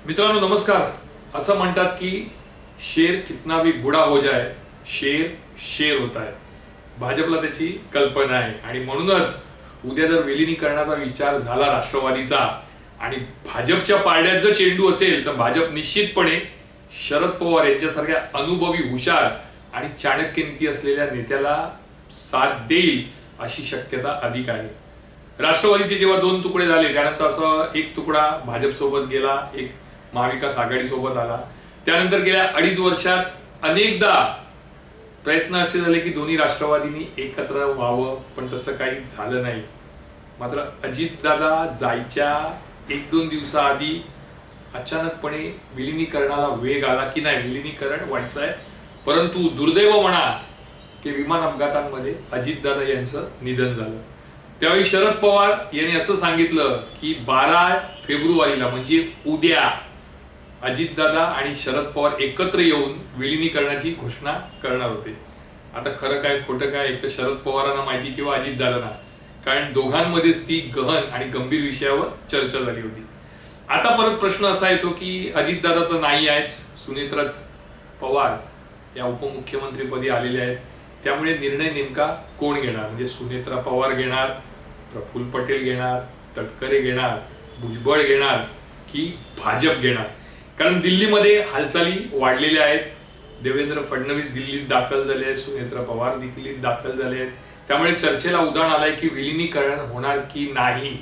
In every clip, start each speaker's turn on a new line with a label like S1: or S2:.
S1: मित्रांनो नमस्कार। असं म्हणतात की शेर कितना भी बुढ़ा हो जाए शेर शेर होता है। भाजपला त्याची कल्पना आहे आणि म्हणूनच उद्या जर विलीनीकरणाचा विचार झाला राष्ट्रवादीचा आणि भाजपच्या पारड्यात जर चेंडू असेल तर भाजप निश्चितपणे शरद पवार यांच्यासारख्या अनुभवी हुशार आणि चाणक्य नीती असलेल्या नेत्याला साथ देईल अशी शक्यता अधिक आहे। राष्ट्रवादीचे जेव्हा दोन तुकडे झाले त्यानंतर असं एक तुकडा भाजप सोबत गेला, एक महाविकास आघाडी सोबत आला। त्यानंतर गेल्या 2.5 वर्षात अनेकदा प्रयत्न असे झाले की दोन्ही राष्ट्रवादींनी एकत्र व्हावं, पण तसं काही झालं नाही। मात्र अजितदादा जायच्या 1-2 दिवसाआधी अचानकपणे विलीनीकरणाला वेग आला की नाही विलीनीकरण व्हायचं आहे, परंतु दुर्दैव म्हणा की विमान अपघातांमध्ये अजितदादा यांचं निधन झालं। त्यावेळी शरद पवार यांनी असं सांगितलं की 12 फेब्रुवारीला म्हणजे उद्या अजितदादा आणि शरद पवार एकत्र येऊन विलीनीकरणाची घोषणा करणार होते। आता खरं काय खोटं काय एक तर शरद पवारांना माहिती किंवा अजितदादांना, कारण दोघांमध्येच ती गहन आणि गंभीर विषयावर चर्चा झाली होती। आता परत प्रश्न असा येतो की अजितदादा तर नाही आहेत, सुनेत्रा पवार या उपमुख्यमंत्रीपदी आलेले आहेत, त्यामुळे निर्णय नेमका कोण घेणार? म्हणजे सुनेत्रा पवार घेणार, प्रफुल्ल पटेल घेणार, तटकरे घेणार, भुजबळ घेणार की भाजप घेणार? कारण दिल्लीमध्ये हालचाली वाढलेल्या आहेत। देवेंद्र फडणवीस दिल्लीत दाखल झाले आहेत, सुनेत्रा पवार दिल्लीत दाखल झाले आहेत, त्यामुळे चर्चेला उधाण आलंय की विलीनीकरण होणार की नाही।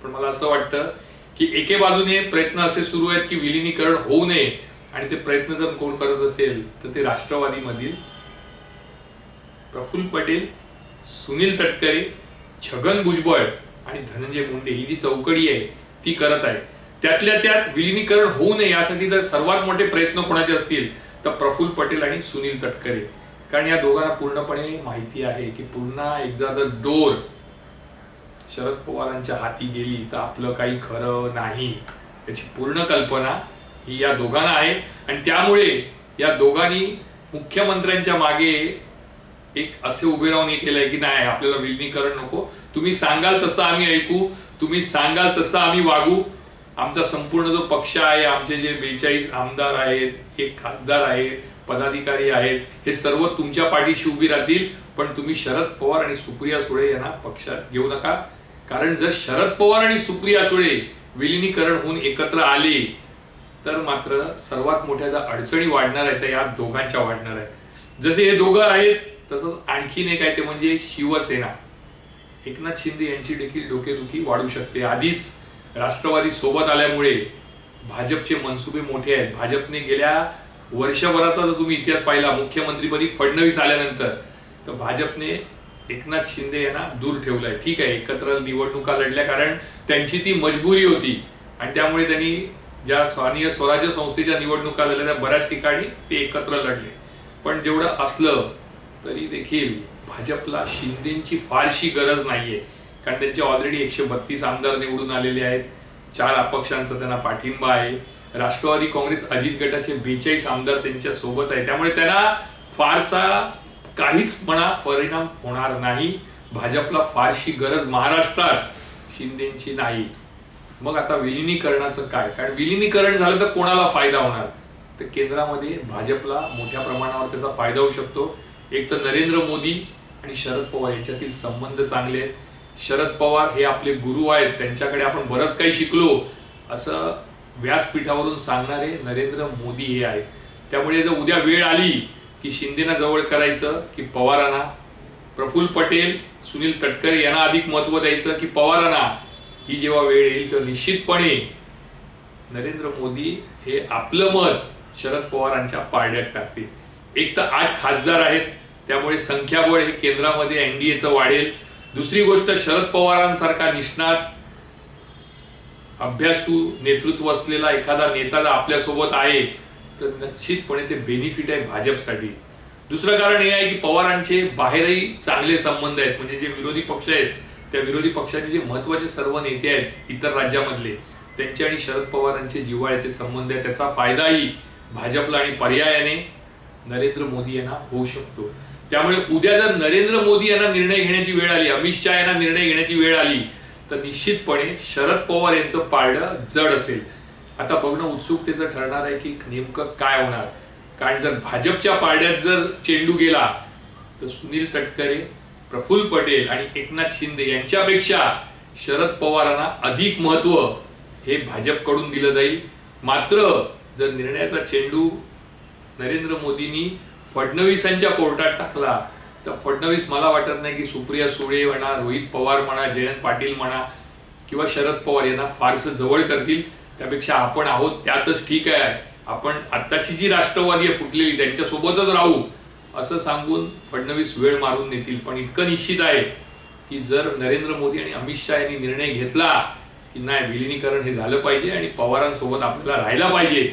S1: पण मला असं वाटतं की एके बाजूने प्रयत्न असे सुरू आहेत की विलीनीकरण होऊ नये, आणि ते प्रयत्न जर कोण करत असेल तर ते राष्ट्रवादीमधील प्रफुल्ल पटेल, सुनील तटकरे, छगन भुजबळ आणि धनंजय मुंडे ही जी चौकडी आहे ती करत आहे। त्यातल्या त्यात विलीनीकरण होऊ नये यासाठी जर सर्वात मोठे प्रयत्न कोणाचे असतील तर प्रफुल्ल पटेल आणि सुनील तटकरे, कारण या दोघांना पूर्णपणे माहिती आहे की पुन्हा एकदा जर डोर शरद पवारांच्या हाती गेली तर आपलं काही खरं नाही, याची पूर्ण कल्पना ही या दोघांना आहे। आणि त्यामुळे या दोघांनी मुख्यमंत्र्यांच्या मागे एक असे उभे राहून हे केलंय की नाही आपल्याला विलीनीकरण नको, तुम्ही सांगाल तसं आम्ही ऐकू, तुम्ही सांगाल तसं आम्ही वागू। आमचा संपूर्ण जो पक्ष आहे, आमचे जे 42 आमदार आहेत, 1 खासदार आहे, पदाधिकारी आहेत, हे सर्व तुमच्या पाठीशी उभी राहतील, पण तुम्ही शरद पवार आणि सुप्रिया सुळे यांना पक्षात घेऊ नका। कारण जर शरद पवार आणि सुप्रिया सुळे विलीनीकरण होऊन एकत्र आले तर मात्र सर्वात मोठ्या ज्या अडचणी वाढणार आहेत त्या या दोघांच्या वाढणार आहेत। जसे हे दोघं आहेत तसंच आणखीन एक आहे ते म्हणजे शिवसेना। एकनाथ शिंदे यांची देखील डोकेदुखी वाढू शकते। आधीच राष्ट्रवादी सोबत आल्यामुळे भाजपचे मनसुबे मोठे आहेत। भाजपने गेल्या वर्षभराचा जर तुम्ही इतिहास पाहिला, मुख्यमंत्रीपदी फडणवीस आल्यानंतर तर भाजपने एकनाथ शिंदे यांना दूर ठेवलंय। ठीक आहे, एकत्र निवडणुका लढल्या कारण त्यांची ती मजबुरी होती आणि त्यामुळे त्यांनी ज्या स्थानिक स्वराज्य संस्थेच्या निवडणुका झाल्या त्या बऱ्याच ठिकाणी ते एकत्र लढले। पण जेवढं असलं तरी देखील भाजपला शिंदेची फारशी गरज नाहीये, कारण त्यांचे ऑलरेडी 132 आमदार निवडून आलेले आहेत, 4 अपक्षांचा त्यांना पाठिंबा आहे, राष्ट्रवादी काँग्रेस अजित गटाचे 42 आमदार त्यांच्या सोबत आहे, त्यामुळे त्यांना फारसा काहीच म्हणा परिणाम होणार नाही। भाजपला फारशी गरज महाराष्ट्रात शिंदेची नाही। मग आता विलीनीकरणाचं काय? कारण विलीनीकरण झालं तर कोणाला फायदा होणार? तर केंद्रामध्ये भाजपला मोठ्या प्रमाणावर त्याचा फायदा होऊ शकतो। एक तर नरेंद्र मोदी आणि शरद पवार यांच्यातील संबंध चांगले आहेत। शरद पवार हे आपले गुरु आहेत, त्यांच्याकडे आपण बरंच काही शिकलो असं व्यासपीठावरून सांगणारे नरेंद्र मोदी हे आहेत। त्यामुळे जर उद्या वेळ आली की शिंदेना जवळ करायचं की पवारांना, प्रफुल्ल पटेल, सुनील तटकरे यांना अधिक महत्त्व द्यायचं की पवारांना, ही जेव्हा वेळ येईल तर निश्चितपणे नरेंद्र मोदी हे आपलं मत शरद पवारांच्या पारड्यात टाकतील। एक तर 8 खासदार आहेत, त्यामुळे संख्याबळ हे केंद्रामध्ये एनडीएचं वाढेल। दुसरी गोष्ट, शरद पवारांसारखा निष्णात अभ्यासू नेतृत्व असलेला एखादा नेता जर आपल्यासोबत आहे तर निश्चितपणे ते बेनिफिट आहे भाजपसाठी। दुसरं कारण हे आहे की पवारांचे बाहेरही चांगले संबंध आहेत, म्हणजे जे विरोधी पक्ष आहेत त्या विरोधी पक्षाचे जे महत्त्वाचे सर्व नेते आहेत इतर राज्यामधले, त्यांचे आणि शरद पवारांचे जिव्हाळ्याचे संबंध आहेत, त्याचा फायदाही भाजपला आणि पर्यायाने नरेंद्र मोदी यांना होऊ शकतो। त्यामुळे उद्या जर नरेंद्र मोदी यांना निर्णय घेण्याची वेळ आली, अमित शहा यांना निर्णय घेण्याची वेळ आली तर निश्चितपणे शरद पवार यांचं पारडं जड असेल। आता बघणं उत्सुकतेचं ठरणार आहे की नेमकं काय होणार. कारण जर भाजपच्या पारड्यात जर चेंडू गेला तर सुनील तटकरे, प्रफुल्ल पटेल आणि एकनाथ शिंदे यांच्यापेक्षा शरद पवारांना अधिक महत्व हे भाजपकडून दिलं जाईल. मात्र जर निर्णयाचा चेंडू नरेंद्र मोदींनी फडणवीसांच्या कोर्टात टाकला तर फडणवीस, मला वाटत नाही की सुप्रिया सुळे म्हणा, रोहित पवार म्हणा, जयंत पाटील म्हणा किंवा शरद पवार यांना फारसं जवळ करतील. त्यापेक्षा आपण आहोत त्यातच ठीक आहे, आपण आत्ताची जी राष्ट्रवादी आहे फुटलेली त्यांच्यासोबतच राहू असं सांगून फडणवीस वेळ मारून नेतील. पण इतकं निश्चित आहे की जर नरेंद्र मोदी आणि अमित शहा यांनी निर्णय घेतला की नाही विलिनीकरण हे झालं पाहिजे आणि पवारांसोबत आपल्याला राहायला पाहिजे,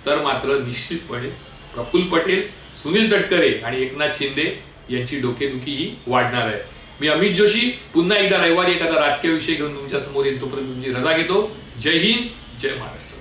S1: तर मात्र निश्चितपणे प्रफुल्ल पटेल, सुनील तटकरे आणि एकनाथ शिंदे यांची डोकेदुखी ही वाढणार आहे. मी अमित जोशी पुन्हा एकदा रविवारी एखादा राजकीय विषय घेऊन तुमच्या समोर येईल. तोपर्यंत तुमची रजा घेतो. जय हिंद, जय महाराष्ट्र.